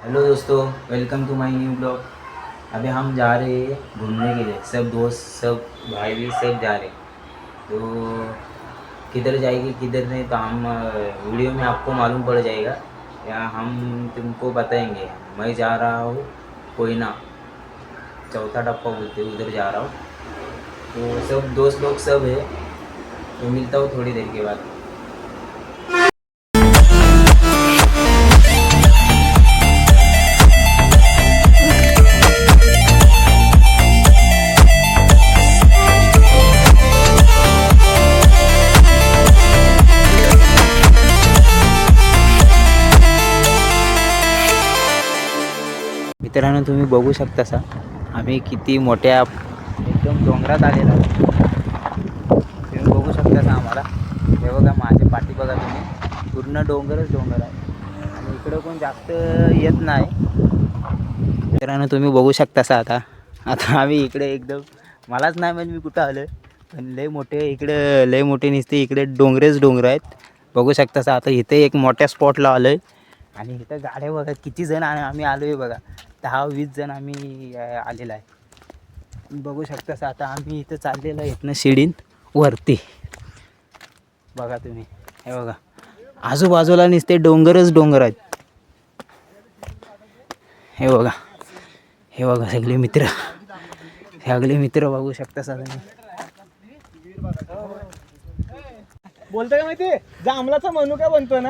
Hello दोस्तों, welcome to my new blog. अभी हम जा रहे हैं घूमने के लिए, सब दोस्त, सब भाई भी सब जा रहे हैं। तो किधर जाएगी किधर नहीं तो हम वीडियो में आपको मालूम पड़ जाएगा या हम तुमको बताएंगे। मैं जा रहा हूँ कोयना, चौथा टप्पा बोलते हैं, उधर जा रहा हूँ। तो सब दोस्त लोग सब है, तो मिलता हूँ थोड़ी देर के बाद। मित्रांनो, तुम्ही बघू शकता सा आम्ही किती मोठ्या एकदम डोंगरात आलेलो आहोत। तुम्ही बघू शकता सा आम्हाला, हे बघा माझ्या पाठी बघा तुम्ही, पूर्ण डोंगरच डोंगर आहे आणि इकडं कोण जास्त येत नाही. मित्रांनो, तुम्ही बघू शकता सा आता आता आम्ही इकडे एकदम, मलाच नाही म्हणजे मी कुठं आलो, पण लय मोठे इकडे, लय मोठे निसते इकडे डोंगरेच डोंगर आहेत. बघू शकता सा आता इथे एक मोठ्या स्पॉटला आलो आहे आणि इथं गाड्या बघा किती जण आम्ही आलो आहे बघा, 10-20 जण आम्ही आलेला आहे. बघू शकता आता आम्ही इथं चाललेलं आहे इथनं शिडीन वरती. बघा तुम्ही, हे बघा आजूबाजूला नुसते डोंगरच डोंगर आहेत. हे बघा, हे बघा सगळे मित्र, सगळे मित्र बघू शकता तुम्ही. बोलतोय का माहिती, जांभळाचा मनू काय बनतो ना.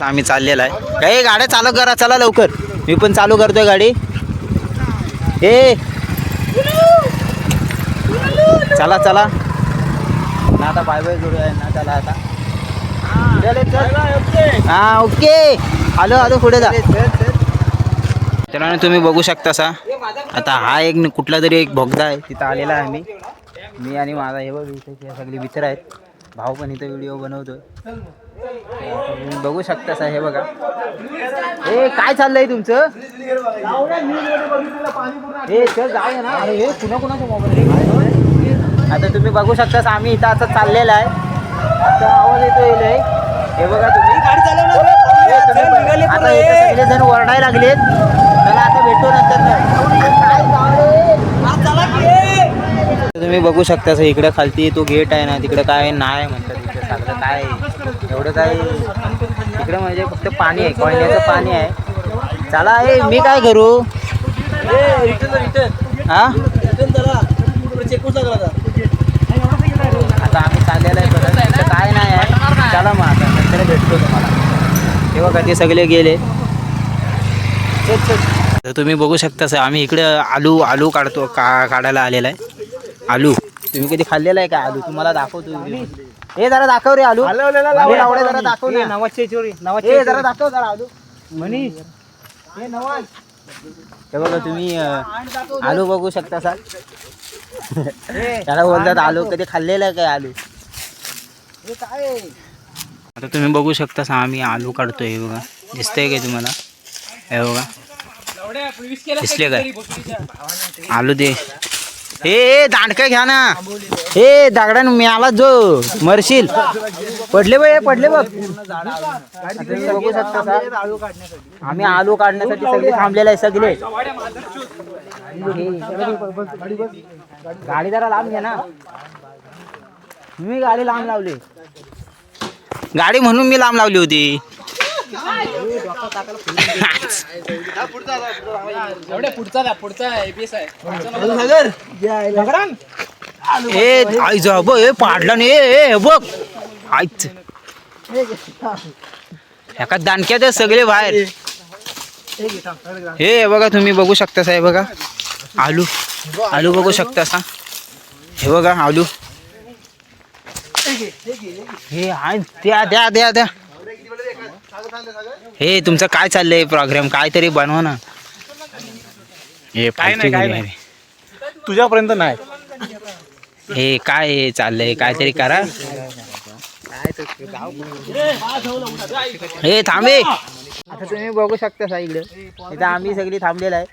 आम्ही चाललेला आहे, काही गाड्या चालू करा, चला लवकर. मी पण चालू करतोय गाडी. ए चला चला ना, आता बाय बाय जोडूया ना, चला आता. हा ओके, आलो आलो, पुढे जा. त्यामुळे तुम्ही बघू शकता सा आता हा एक कुठला तरी एक बोगदा आहे, तिथं आलेला आहे आम्ही, मी आणि माझा हे बघ इथे सगळे मित्र आहेत. भाऊ पण इथं व्हिडिओ बनवतोय, तुम्ही बघू शकता सा. हे बघा, हे काय चाललंय तुमचं? हे चल जाऊया ना. अरे हे कुणाचा मोबाईल? आता तुम्ही बघू शकता आम्ही इथं असं चाललेलं आहे, आता आवाज येतो येईल. हे बघा तुम्ही, गाडी चालवणार आता इथे सगळे जण ओरडायला लागलेत. चला आता भेटू नंतर. तुम्ही बघू शकता इकडे खालती तो गेट आहे ना, तिकडे काय नाही म्हणतात, तिकडे सगळं काय एवढं काय तिकडे म्हणजे फक्त पाणी आहे, कोयन्याचं पाणी आहे. चला ए, मी काय करू? हा आता आम्ही चाललेलं आहे बघा, तिथं काय नाही आहे. चला मग आता नंतर भेटतो तुम्हाला. हे बघा ते सगळे गेले. तर तुम्ही बघू शकता आम्ही इकडे आलू काढतो, काढायला आलेला आहे. आलू तुम्ही कधी खाल्लेला आहे का? आलू तुम्हाला दाखवतो. हे जरा दाखव रे आलू, आवडे जरा दाखव ना. नवाजची चोरी, हे जरा दाखव जरा आलू. मनीष, हे नवाज, हे बघा तुम्ही आलू बघू शकता सा. त्याला बोलतात आलू. कधी खाल्लेला आहे काय आलू? हे काय आता तुम्ही बघू शकता सा आम्ही आलू काढतोय. हे बघा, दिसतंय काय तुम्हाला? हे बघा, दिसले काय आलू? दे हे दांडकं घ्या ना. हे दगडान मिळाला जो मरशील. पडले बघ, हे पडले बघ. बघू शकता आम्ही आलू काढण्यासाठी सगळे थांबलेले आहे सगळे. गाडी जरा लांब घ्या ना. मी गाडी लांब लावली, गाडी म्हणून मी लांब लावली होती. पाडला नाही बघ आईच, एका दांडक्यात सगळे बाहेर. हे बघा तुम्ही बघू शकता साहेब, बघा आलू, आलू बघू शकता सा. हे बघा आलू. हे द्या द्या द्या द्या. हे तुमचं काय चाललंय प्रोग्राम? काहीतरी बनवा ना. हे काय नाही तुझ्यापर्यंत नाही. हे काय चाललंय? काहीतरी करा. हे थांबे. आता तुम्ही बघू शकता सा इकडे, इथं आम्ही सगळी थांबलेलं आहे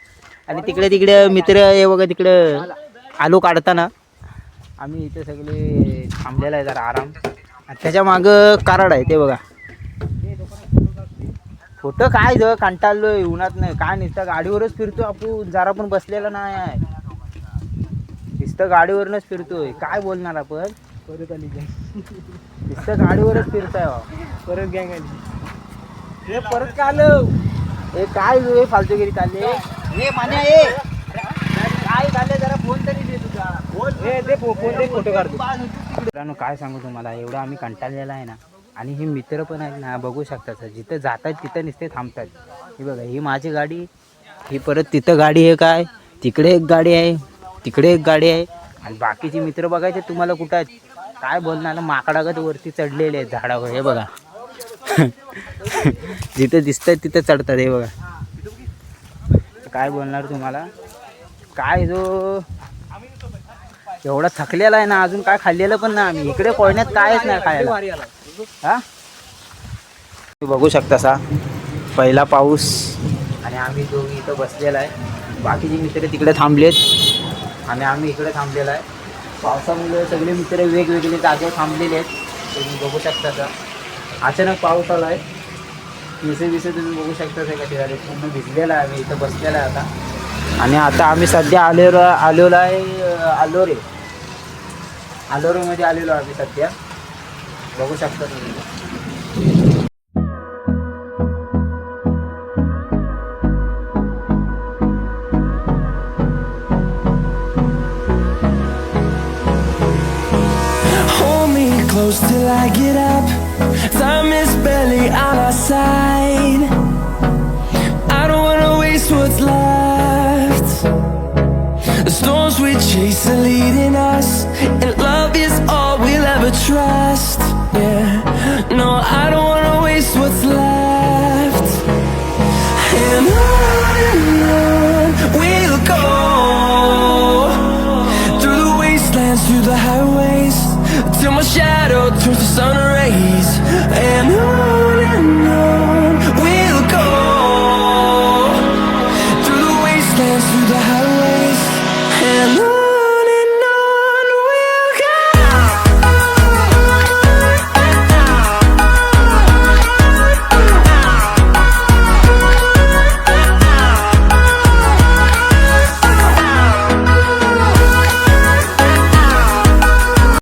आणि तिकडे तिकडे मित्र हे बघा, तिकडे आलू काढताना आम्ही इथे सगळे थांबलेलं आहे जरा आराम. त्याच्या मागं कराड आहे ते बघा. फोटो काय ज कंटाळलोय उन्हात नाही काय नुसतं गाडीवरच फिरतो आपण जरा पण बसलेला नाही आहे नुसतं गाडीवरनच फिरतोय काय बोलणार आपण परत आली गँग नुसतं गाडीवरच फिरताय परत गँग आली हे परत का आलं हे काय हे फालतूगिरी चालले हे मान्या ये काय चाललंय जरा फोन तरी दे तुझा हे ते फोन दे फोटो काढतो मित्रांनो काय सांगू तुम्हाला एवढं आम्ही कंटाळलेला आहे ना आणि हे मित्र पण आहेत ना बघू शकतात जिथं जातात तिथं नुसते थांबतात ही बघा ही माझी गाडी ही परत तिथं गाडी आहे काय तिकडे एक गाडी आहे तिकडे एक गाडी आहे आणि बाकीचे मित्र बघायचे तुम्हाला कुठं आहेत काय बोलणार माकडागत वरती चढलेले आहेत झाडावर हे बघा जिथं दिसतात तिथं चढतात हे बघा काय बोलणार तुम्हाला काय जो एवढा थकलेला आहे ना अजून काय खाल्लेलं पण नाही आम्ही इकडे कोयण्यात कायच नाही खायला हा तुम्ही बघू शकता सा पहिला पाऊस आणि आम्ही दोघी इथं बसलेला आहे बाकीचे मित्र तिकडे थांबलेत आणि आम्ही इकडे थांबलेला आहे पावसामुळे सगळे मित्र वेगवेगळे जागेवर थांबलेले आहेत तुम्ही बघू शकता सा अचानक पाऊस आला आहे विसे तुम्ही बघू शकता कधी झाले पूर्ण भिजलेला आहे आम्ही इथं बसलेला आहे आता आणि आता आम्ही सध्या आलेलो आहे आलोरेमध्ये आलेलो आम्ही सध्या बघू शकता तुम्ही Hold me close till I get up. Time is barely on our side. I don't wanna waste what's left. The storms we chase are leading us, and love is all we'll ever trust. Yeah, no, I don't wanna waste what's left. And on we'll go, through the wastelands, through the highways, till my shadow turns to sun rays. And on